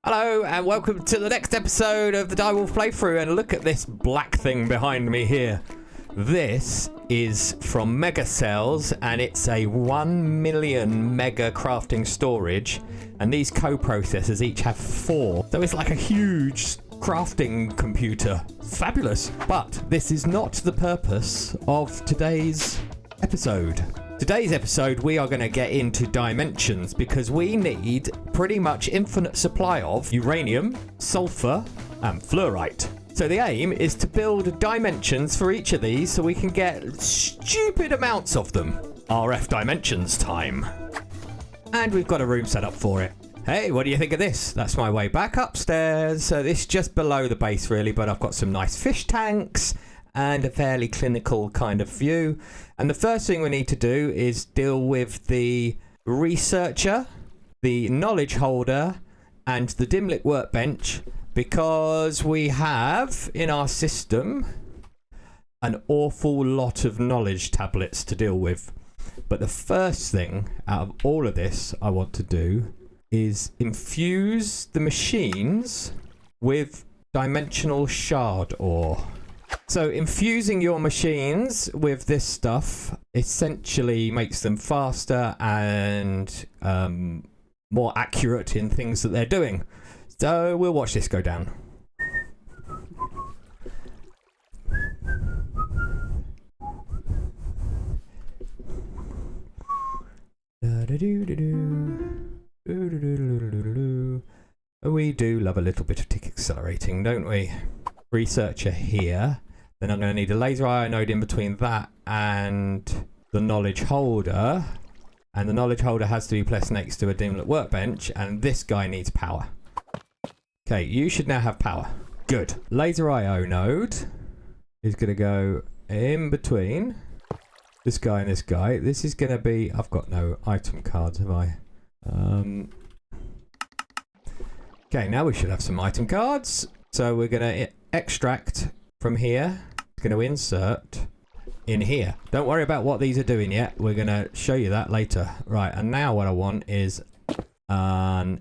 Hello and welcome to the next episode of the Direwolf playthrough, and look at this black thing behind me here. This is from Mega Cells and it's a 1 million mega crafting storage, and these co-processors each have 4, so it's like a huge crafting computer. Fabulous. But this is not the purpose of today's episode. Today's episode, we are going to get into dimensions because we need pretty much infinite supply of uranium, sulfur, and fluorite. So the aim is to build dimensions for each of these so we can get stupid amounts of them. RF dimensions time. And we've got a room set up for it. Hey, what do you think of this? That's my way back upstairs. So this is just below the base really, but I've got some nice fish tanks and a fairly clinical kind of view. And the first thing we need to do is deal with the researcher, the knowledge holder, and the Dimlet workbench, because we have in our system an awful lot of knowledge tablets to deal with. But the first thing out of all of this I want to do is infuse the machines with dimensional shard ore. So infusing your machines with this stuff essentially makes them faster and more accurate in things that they're doing. So we'll watch this go down. We do love a little bit of tick accelerating, don't we? Researcher here. Then I'm going to need a laser eye node in between that and the knowledge holder. And the knowledge holder has to be placed next to a Dimlet workbench, and this guy needs power. Okay, you should now have power. Good. Laser IO node is going to go in between this guy and this guy. This is going to be... I've got no item cards, have I? Okay, now we should have some item cards. So we're going to extract from here. It's going to insert in here. Don't worry about what these are doing yet. We're going to show you that later. Right, and now what I want is an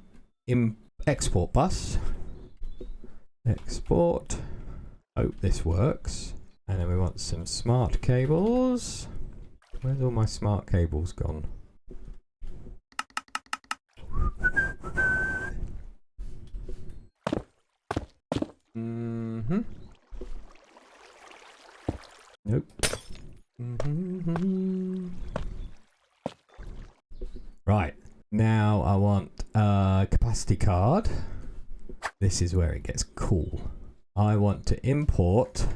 export bus. Export. Hope this works. And then we want some smart cables. Where's all my smart cables gone? Nope. Right. Now I want a capacity card. This is where it gets cool. I want to import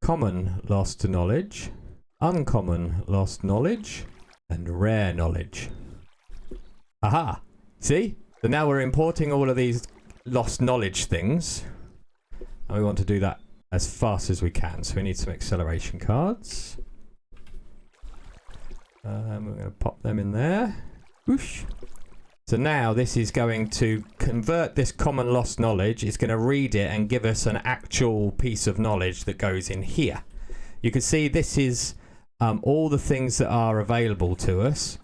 common lost knowledge, uncommon lost knowledge, and rare knowledge. Aha! See? So now we're importing all of these lost knowledge things. And we want to do that as fast as we can. So we need some acceleration cards. We're going to pop them in there. Whoosh. So now this is going to convert this common lost knowledge. It's going to read it and give us an actual piece of knowledge that goes in here. You can see this is all the things that are available to us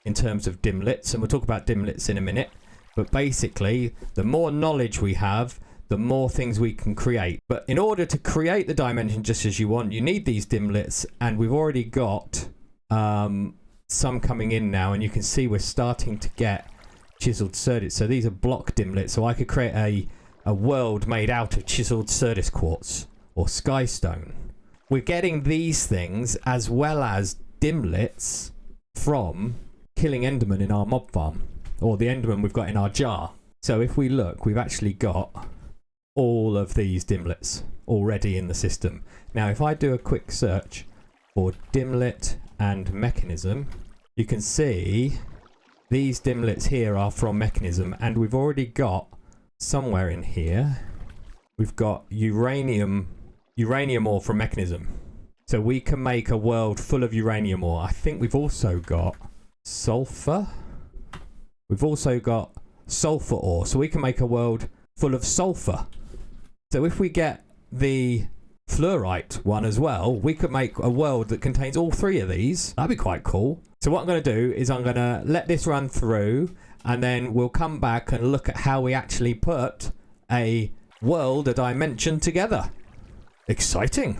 in terms of dimlets. And we'll talk about dimlets in a minute. But basically, the more knowledge we have, the more things we can create. But in order to create the dimension just as you want, you need these dimlets, and we've already got some coming in now, and you can see we're starting to get chiseled serdis. So these are block dimlets, so I could create a world made out of chiseled serdis quartz or skystone. We're getting these things as well as dimlets from killing endermen in our mob farm, or the enderman we've got in our jar. So if we look, we've actually got all of these dimlets already in the system. Now if I do a quick search for dimlet and mechanism, you can see these dimlets here are from mechanism, and we've already got somewhere in here, we've got uranium ore from mechanism. So we can make a world full of uranium ore. I think we've also got sulfur. We've also got sulfur ore, so we can make a world full of sulfur. So if we get the fluorite one as well, we could make a world that contains all 3 of these. That'd be quite cool. So what I'm going to do is I'm going to let this run through, and then we'll come back and look at how we actually put a world, a dimension together. Exciting.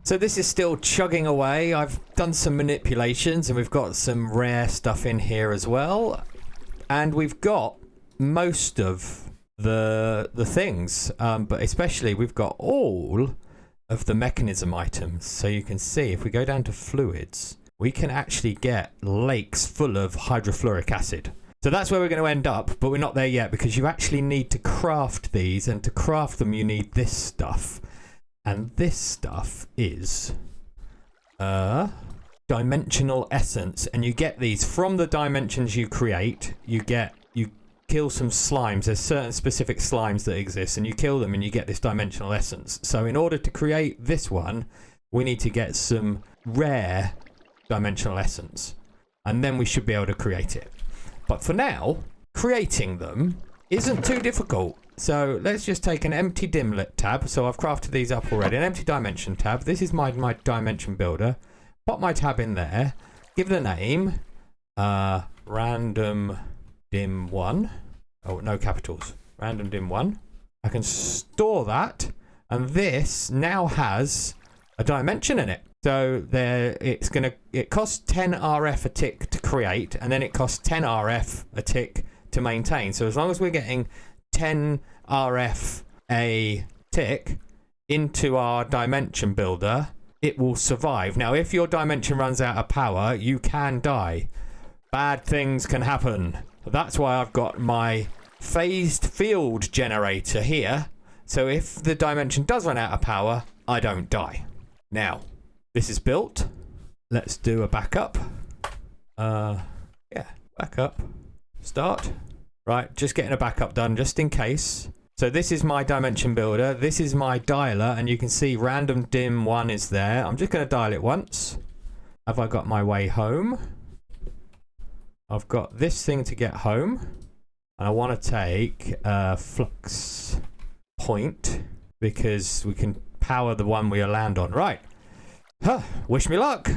So this is still chugging away. I've done some manipulations and we've got some rare stuff in here as well. And we've got most of the things, but especially we've got all of the mechanism items. So you can see if we go down to fluids, we can actually get lakes full of hydrofluoric acid. So that's where we're going to end up, but we're not there yet because you actually need to craft these, and to craft them you need this stuff. And this stuff is dimensional essence, and you get these from the dimensions you create. You kill some slimes. There's certain specific slimes that exist, and you kill them and you get this dimensional essence. So in order to create this one, we need to get some rare dimensional essence, and then we should be able to create it. But for now, creating them isn't too difficult. So let's just take an empty dimlet tab. So I've crafted these up already. An empty dimension tab. This is my dimension builder. Pop my tab in there. Give it a name. Random dim 1. Oh, no capitals. Random dim 1. I can store that. And this now has a dimension in it. So it costs 10 RF a tick to create, and then it costs 10 RF a tick to maintain. So as long as we're getting 10 RF a tick into our dimension builder, it will survive. Now, if your dimension runs out of power, you can die. Bad things can happen. That's why I've got my phased field generator here. So if the dimension does run out of power, I don't die. Now, this is built. Let's do a backup. Backup. Start. Right, just getting a backup done just in case. So this is my dimension builder. This is my dialer, and you can see random dim 1 is there. I'm just going to dial it once. Have I got my way home? I've got this thing to get home. And I want to take a flux point because we can power the one we land on. Right. Wish me luck.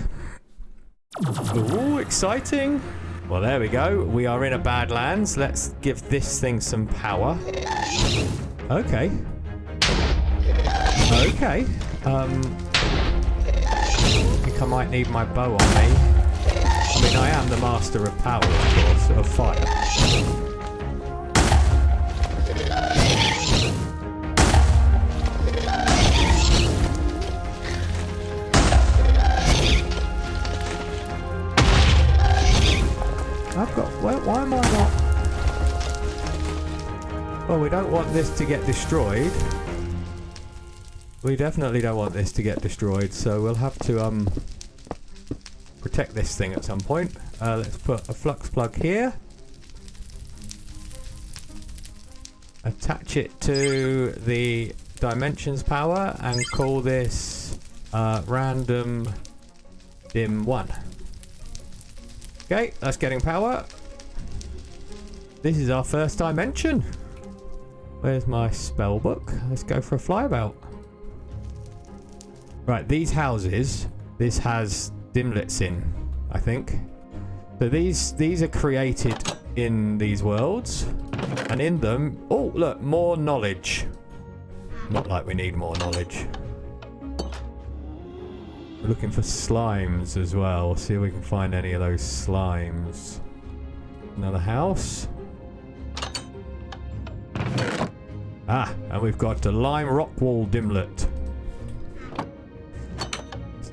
Ooh, exciting. Well, there we go. We are in a Badlands. Let's give this thing some power. Okay. Okay. I think I might need my bow on me. I mean, I am the master of power, of course, of fire. Why am I not? Well, we don't want this to get destroyed. We definitely don't want this to get destroyed, so we'll have to protect this thing at some point. Let's put a flux plug here. Attach it to the dimensions power and call this random dim 1. Okay, that's getting power. This is our first dimension. Where's my spell book? Let's go for a flyabout. Right, these houses, this has dimlets in, I think. So these are created in these worlds, and in them, oh look, more knowledge. Not like we need more knowledge. We're looking for slimes as well. See if we can find any of those slimes. Another house. And we've got a lime rock wall dimlet.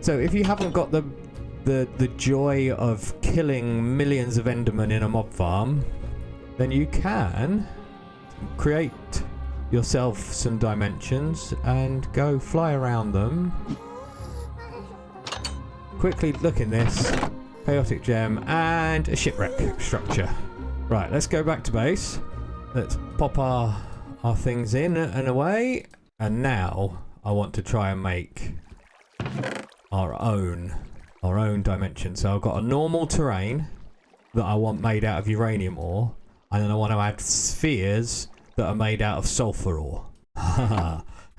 So if you haven't got the joy of killing millions of endermen in a mob farm, then you can create yourself some dimensions and go fly around them. Quickly look in this. Chaotic gem and a shipwreck structure. Right, let's go back to base. Let's pop our things in and away. And now I want to try and make our own dimension. So I've got a normal terrain that I want made out of uranium ore. And then I want to add spheres that are made out of sulfur ore.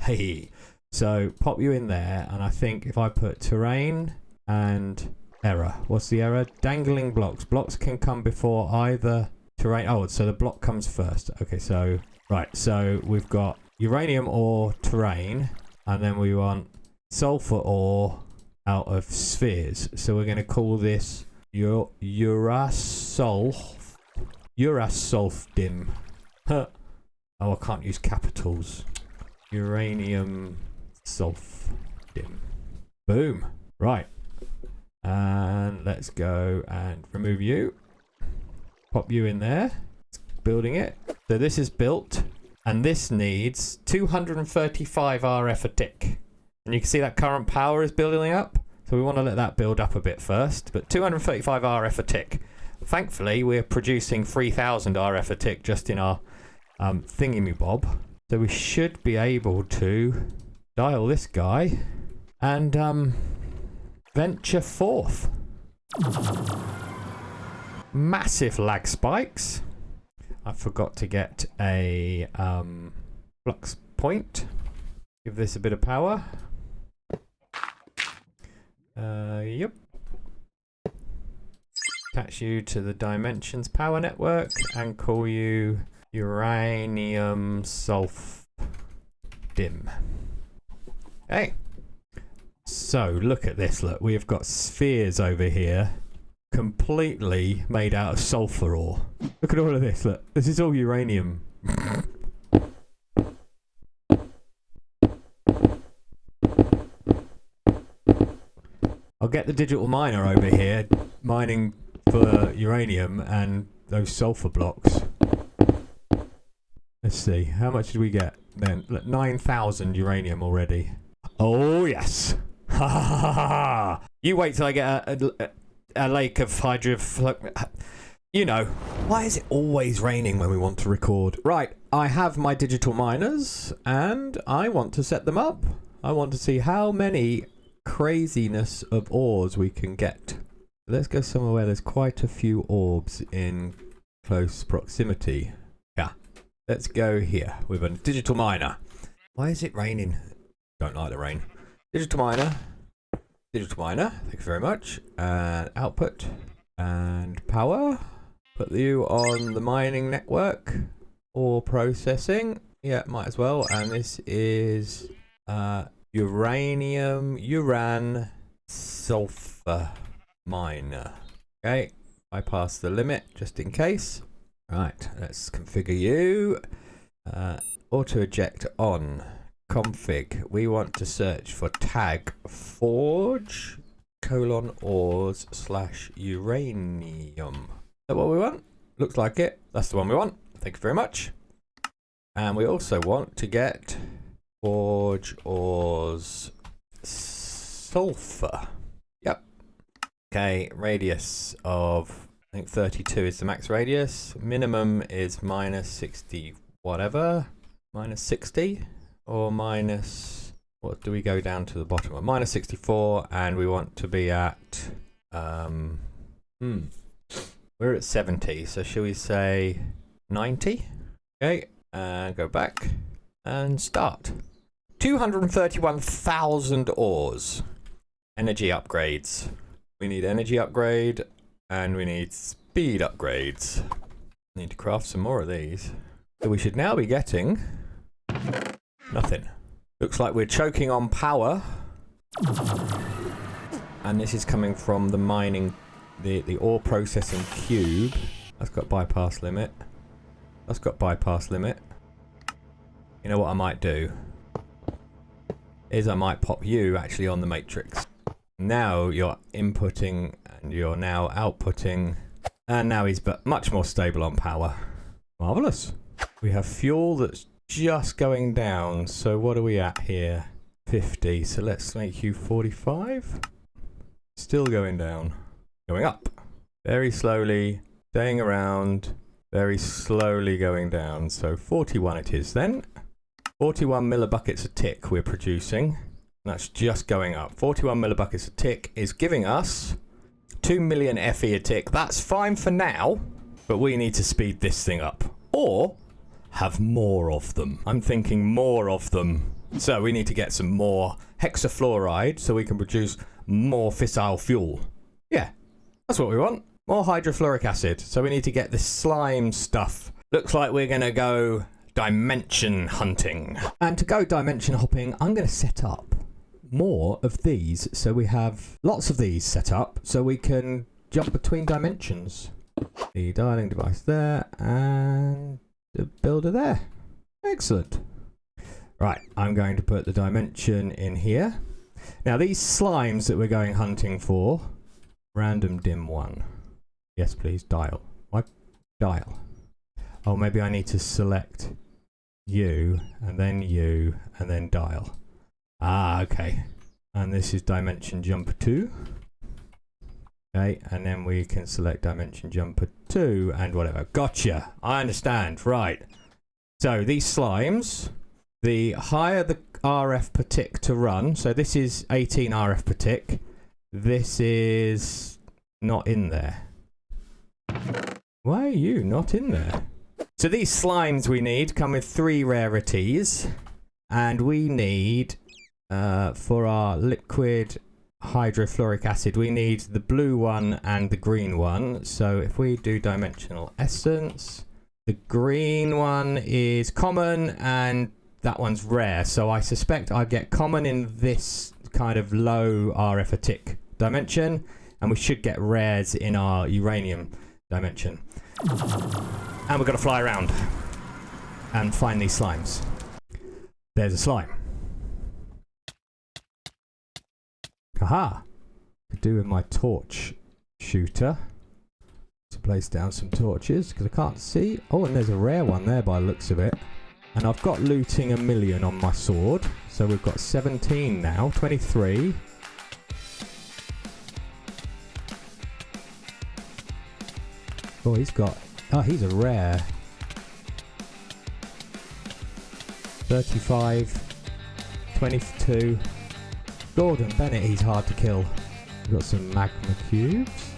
Hey. So pop you in there, and I think if I put terrain and Error. What's the error? Dangling blocks. Blocks can come before either terrain. Oh, so the block comes first. Okay, so right. So we've got uranium ore terrain, and then we want sulfur ore out of spheres. So we're going to call this Urasulf dim. Oh, I can't use capitals. Uranium sulf dim. Boom. Right. And let's go and remove you. Pop you in there. Building it. So this is built, and this needs 235 RF a tick. And you can see that current power is building up. So we want to let that build up a bit first. But 235 RF a tick. Thankfully, we're producing 3000 RF a tick just in our thingy-me-bob. So we should be able to dial this guy and venture forth. Massive lag spikes. I forgot to get a flux point. Give this a bit of power. Yep. Attach you to the Dimensions power network and call you Uranium Sulfur dim. Hey. So look at this. Look, we've got spheres over here, completely made out of sulfur ore. Look at all of this. Look, this is all uranium. I'll get the digital miner over here mining for uranium and those sulfur blocks. Let's see, how much did we get then? 9,000 uranium already. Oh yes. Ha ha ha ha. You wait till I get a lake of hydroflouric. You know, why is it always raining when we want to record? Right, I have my digital miners and I want to set them up. I want to see how many craziness of ores we can get. Let's go somewhere where there's quite a few orbs in close proximity. Yeah, let's go here with a digital miner. Why is it raining? Don't like the rain. Digital miner, thank you very much. And output and power. Put you on the mining network or processing. Yeah, might as well. And this is Uran Sulfur miner. Okay, bypass the limit just in case. Right, let's configure you. Auto eject on. Config. We want to search for tag forge : ores / uranium. Is that what we want? Looks like it. That's the one we want. Thank you very much. And we also want to get forge ores sulfur. Yep. Okay, radius of, I think 32 is the max radius. Minimum is minus 60 whatever. Minus 60 or minus, what do we go down to the bottom of? Minus 64, and we want to be at we're at 70, so shall we say 90? Okay, and go back and start. 231,000 ores. Energy upgrades. We need energy upgrade and we need speed upgrades. Need to craft some more of these. So we should now be getting nothing. Looks like we're choking on power. And this is coming from the mining, the ore processing cube. That's got bypass limit. That's got bypass limit. You know what I might do? Is I might pop you actually on the matrix. Now you're inputting and you're now outputting. And now he's much more stable on power. Marvellous. We have fuel that's just going down. So what are we at here? 50. So let's make you 45. Still going down. Going up. Very slowly. Staying around. Very slowly going down. So 41 it is then. 41 millibuckets a tick we're producing. That's just going up. 41 millibuckets a tick is giving us 2 million FE a tick. That's fine for now, but we need to speed this thing up. Or have more of them. I'm thinking more of them. So we need to get some more hexafluoride so we can produce more fissile fuel. Yeah, that's what we want. More hydrofluoric acid. So we need to get this slime stuff. Looks like we're going to go dimension hunting. And to go dimension hopping, I'm going to set up more of these. So we have lots of these set up so we can jump between dimensions. The dialing device there and the builder there. Excellent. Right, I'm going to put the dimension in here. Now these slimes that we're going hunting for, random dim 1. Yes, please, dial. Why dial? Oh, maybe I need to select you, and then dial. Ah, okay. And this is dimension jumper 2. Okay, and then we can select dimension jumper 2 and whatever. Gotcha. I understand. Right. So these slimes, the higher the RF per tick to run, so this is 18 RF per tick. This is not in there. Why are you not in there? So these slimes we need come with 3 rarities, and we need for our liquid hydrofluoric acid we need the blue one and the green one. So if we do dimensional essence, the green one is common and that one's rare, so I suspect I get common in this kind of low RF a tick dimension, and we should get rares in our uranium dimension. And we've got to fly around and find these slimes. There's a slime. Aha! Could do with my torch shooter to place down some torches because I can't see. Oh, and there's a rare one there by the looks of it. And I've got looting 1,000,000 on my sword, so we've got 17 now, 23. Oh, he's a rare. 35, 22. Gordon Bennett, he's hard to kill. We've got some magma cubes.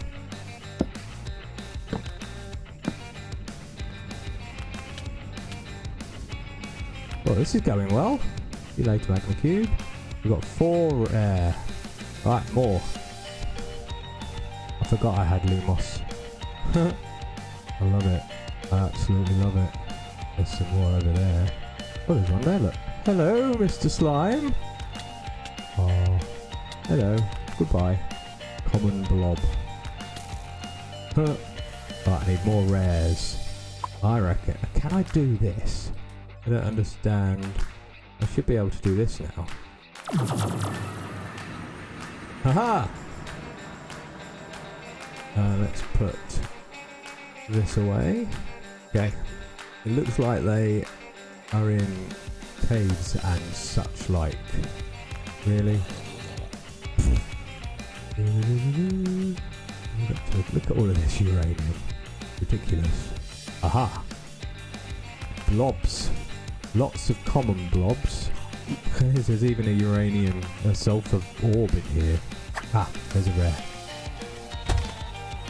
Well, this is going well. See you later, magma cube. We've got 4 rare. Right, more. I forgot I had Lumos. I love it. I absolutely love it. There's some more over there. Oh, there's one there, look. Hello, Mr. Slime. Oh, hello. Goodbye. Common blob. Right, I need more rares. I reckon. Can I do this? I don't understand. I should be able to do this now. Haha! Let's put this away. Okay. It looks like they are in caves and such like. Really? Look at all of this uranium. Ridiculous. Aha! Blobs. Lots of common blobs. There's even a uranium, sulfur orb in here. Ah, there's a rare.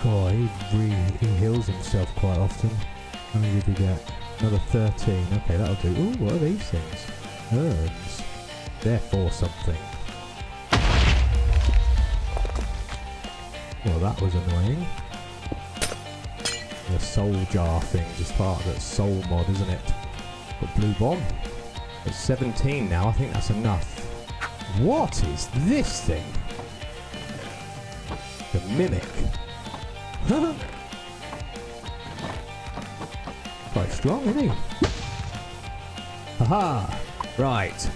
God, he heals himself quite often. How many did he get? Another 13. Okay, that'll do. Ooh, what are these things? Herbs. They're for something. Well, that was annoying. The soul jar thing is part of that soul mod, isn't it? Got blue bomb. It's 17 now. I think that's enough. What is this thing? The mimic. Quite strong, isn't he? Haha! Right.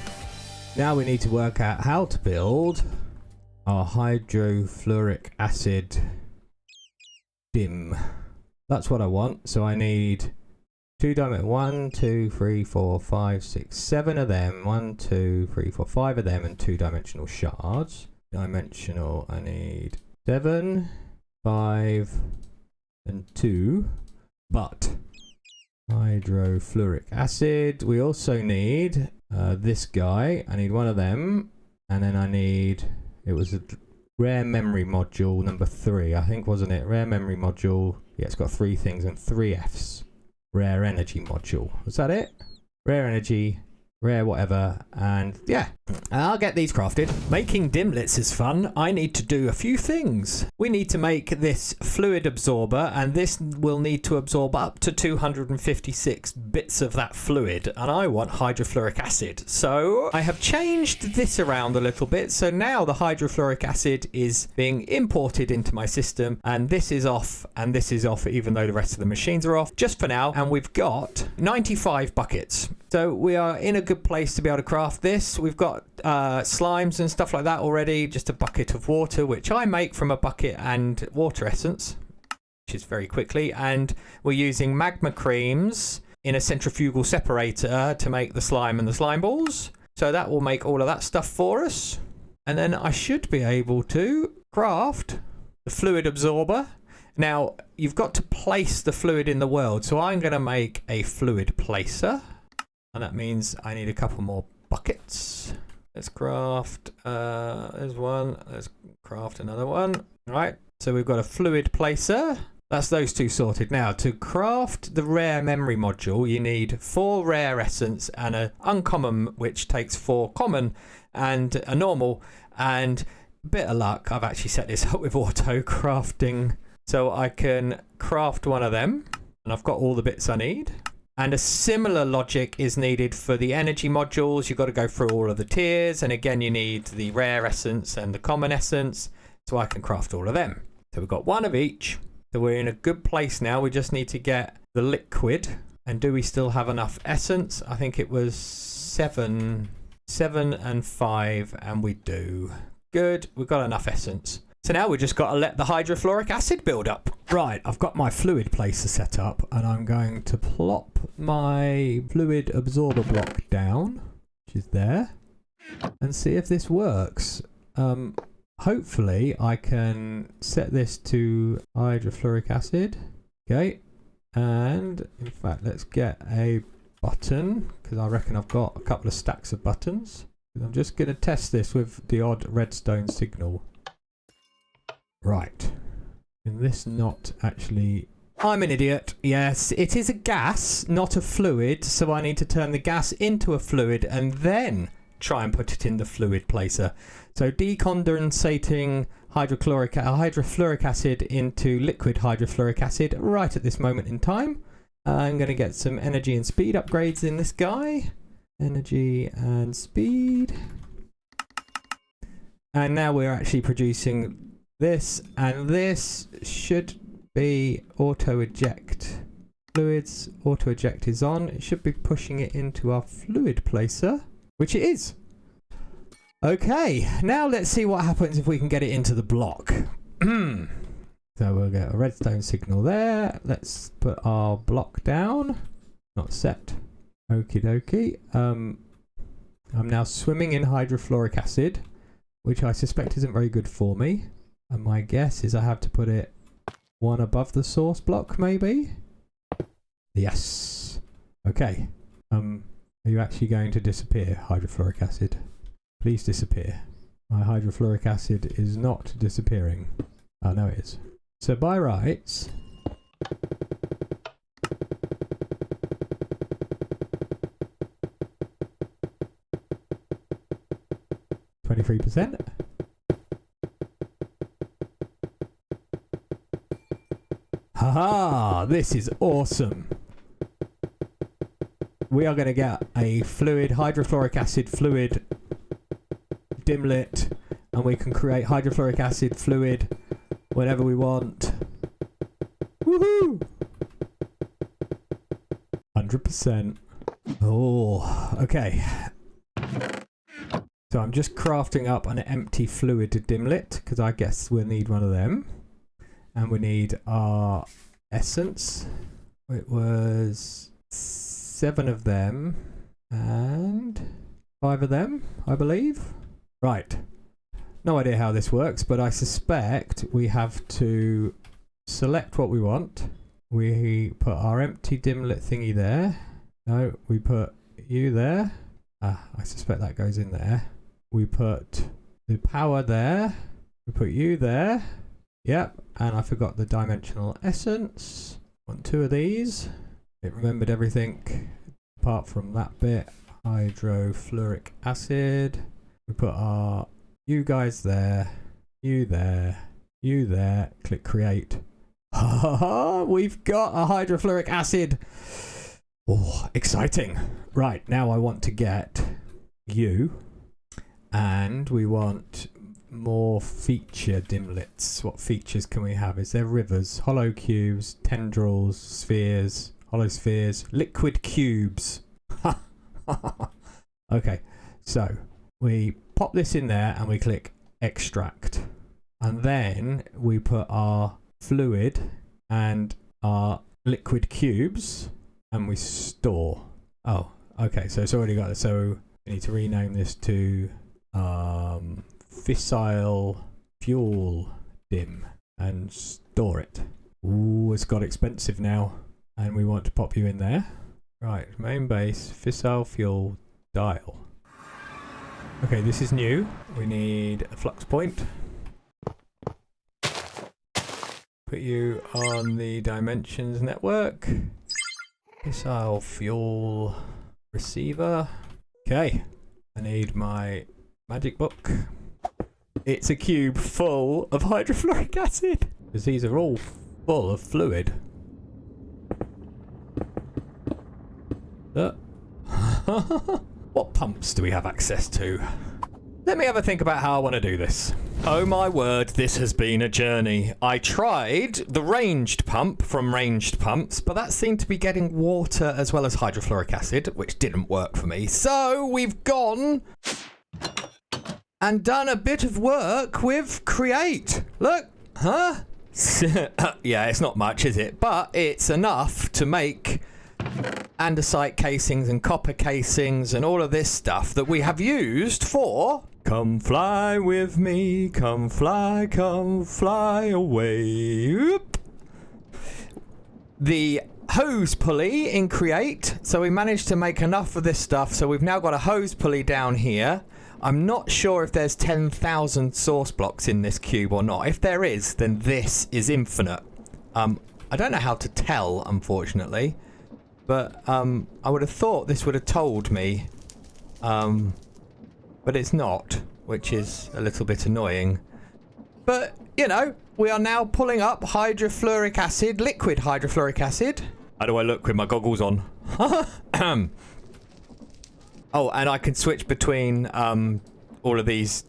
Now we need to work out how to build our hydrofluoric acid dim. That's what I want. So I need 2 dimensional. 1, 2, 3, 4, 5, 6, 7 of them. 1, 2, 3, 4, 5 of them, and 2 dimensional shards. Dimensional, I need 7, 5, and 2. But hydrofluoric acid. We also need this guy. I need 1 of them, and then I need. It was a rare memory module number 3, I think, wasn't it? Rare memory module. Yeah, it's got 3 things and 3 Fs. Rare energy module. Was that it? Rare energy, rare whatever, and yeah, I'll get these crafted. Making dimlets is fun. I need to do a few things. We need to make this fluid absorber, and this will need to absorb up to 256 bits of that fluid, and I want hydrofluoric acid. So I have changed this around a little bit, so now the hydrofluoric acid is being imported into my system, and this is off, and this is off, even though the rest of the machines are off, just for now, and we've got 95 buckets. So we are in a good place to be able to craft this. We've got slimes and stuff like that already. Just a bucket of water, which I make from a bucket and water essence, which is very quickly. And we're using magma creams in a centrifugal separator to make the slime and the slime balls. So that will make all of that stuff for us. And then I should be able to craft the fluid absorber. Now, you've got to place the fluid in the world. So I'm going to make a fluid placer. And that means I need a couple more buckets. Let's craft, there's one. Let's craft another one. All right, so we've got a fluid placer. That's those two sorted. Now, to craft the rare memory module, you need 4 rare essence and an uncommon, which takes 4 common and a normal. And bit of luck, I've actually set this up with auto crafting. So I can craft one of them, and I've got all the bits I need. And a similar logic is needed for the energy modules. You've got to go through all of the tiers. And again, you need the rare essence and the common essence. So I can craft all of them. So we've got one of each. So we're in a good place now. We just need to get the liquid. And do we still have enough essence? I think it was 7 and 5. And we do. Good. We've got enough essence. So now we've just got to let the hydrofluoric acid build up. Right, I've got my fluid placer set up, and I'm going to plop my fluid absorber block down, which is there, and see if this works. Hopefully I can set this to hydrofluoric acid. Okay, and in fact, let's get a button, because I reckon I've got a couple of stacks of buttons. I'm just going to test this with the odd redstone signal. Right. Can this not actually... I'm an idiot. Yes, it is a gas, not a fluid. So I need to turn the gas into a fluid and then try and put it in the fluid placer. So decondensating hydrofluoric acid into liquid hydrofluoric acid right at this moment in time. I'm going to get some energy and speed upgrades in this guy. Energy and speed. And now we're actually producing... this, and this should be auto eject. Fluids auto eject is on. It should be pushing it into our fluid placer, which it is. Okay, now let's see what happens if we can get it into the block. So we'll get a redstone signal there. Let's put our block down. Not set. Okie dokie. I'm now swimming in hydrofluoric acid, which I suspect isn't very good for me. And my guess is I have to put it one above the source block, maybe? Yes. Okay. Are you actually going to disappear, hydrofluoric acid? Please disappear. My hydrofluoric acid is not disappearing. Oh, no it is. So by rights... 23%. Haha, this is awesome. We are going to get a fluid, hydrofluoric acid fluid dimlet, and we can create hydrofluoric acid fluid whenever we want. Woohoo! 100%. Oh, okay. So I'm just crafting up an empty fluid dimlet, because I guess we'll need one of them. And we need our essence. It was 7 of them and 5 of them, I believe. Right. No idea how this works, but I suspect we have to select what we want. We put our empty dimlet thingy there. No, we put you there. I suspect that goes in there. We put the power there. We put you there. Yep, and I forgot the dimensional essence. Want 2 of these. It remembered everything apart from that bit. Hydrofluric Acid. We put our you guys there, you there, you there. Click create. We've got a hydrofluric acid. Oh, exciting. Right, now I want to get you, and we want more feature dimlets. What features can we have? Is there rivers, hollow cubes, tendrils, spheres, hollow spheres, liquid cubes? Okay, so we pop this in there and we click extract, and then we put our fluid and our liquid cubes and we store. Oh, okay, so it's already got it. So we need to rename this to Fissile Fuel Dim and store it. Ooh, it's got expensive now, and we want to pop you in there. Right, main base, Fissile Fuel dial. Okay, this is new. We need a flux point. Put you on the Dimensions network. Fissile Fuel receiver. Okay, I need my magic book. It's a cube full of hydrofluoric acid, because these are all full of fluid. What pumps do we have access to? Let me have a think about how I want to do this. Oh my word, this has been a journey. I tried the ranged pump from Ranged Pumps, but that seemed to be getting water as well as hydrofluoric acid, which didn't work for me. So we've gone and done a bit of work with Create. Look, huh? Yeah, it's not much, is it? But it's enough to make andesite casings and copper casings and all of this stuff that we have used for come fly with me, come fly away. Oop. The hose pulley in Create. So we managed to make enough of this stuff, so we've now got a hose pulley down here. I'm not sure if there's 10,000 source blocks in this cube or not. If there is, then this is infinite. I don't know how to tell, unfortunately. But I would have thought this would have told me, but it's not, which is a little bit annoying. But, you know, we are now pulling up hydrofluoric acid, liquid hydrofluoric acid. How do I look with my goggles on? Oh, and I can switch between all of these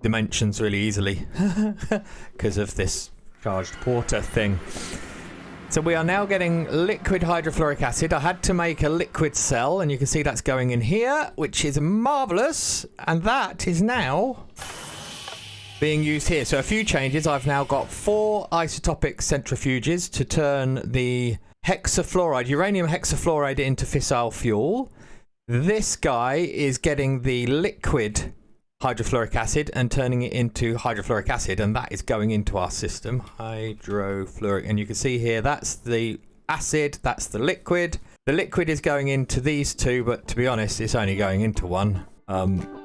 dimensions really easily because of this charged water thing. So we are now getting liquid hydrofluoric acid. I had to make a liquid cell, and you can see that's going in here, which is marvellous. And that is now being used here. So a few changes. I've now got 4 isotopic centrifuges to turn the hexafluoride, uranium hexafluoride, into fissile fuel. This guy is getting the liquid hydrofluoric acid and turning it into hydrofluoric acid, and that is going into our system. Hydrofluoric, and you can see here that's the acid, that's the liquid. The liquid is going into these two, but to be honest, it's only going into one.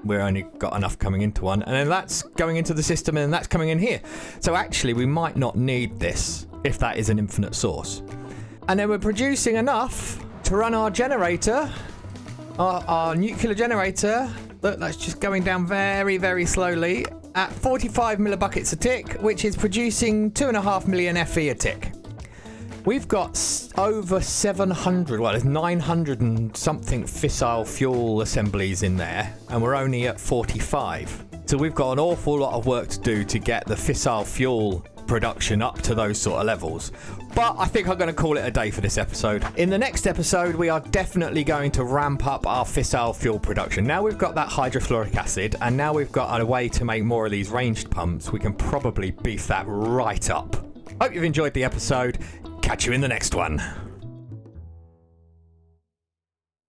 We're only got enough coming into one, and then that's going into the system, and that's coming in here. So actually, we might not need this if that is an infinite source. And then we're producing enough to run our generator, our nuclear generator. Look, that's just going down very, very slowly at 45 millibuckets a tick, which is producing 2.5 million Fe a tick. We've got over 700, well, there's 900 and something fissile fuel assemblies in there, and we're only at 45. So we've got an awful lot of work to do to get the fissile fuel production up to those sort of levels. But I think I'm going to call it a day for this episode. In the next episode, we are definitely going to ramp up our fissile fuel production. Now we've got that hydrofluoric acid, and now we've got a way to make more of these ranged pumps. We can probably beef that right up. Hope you've enjoyed the episode. Catch you in the next one.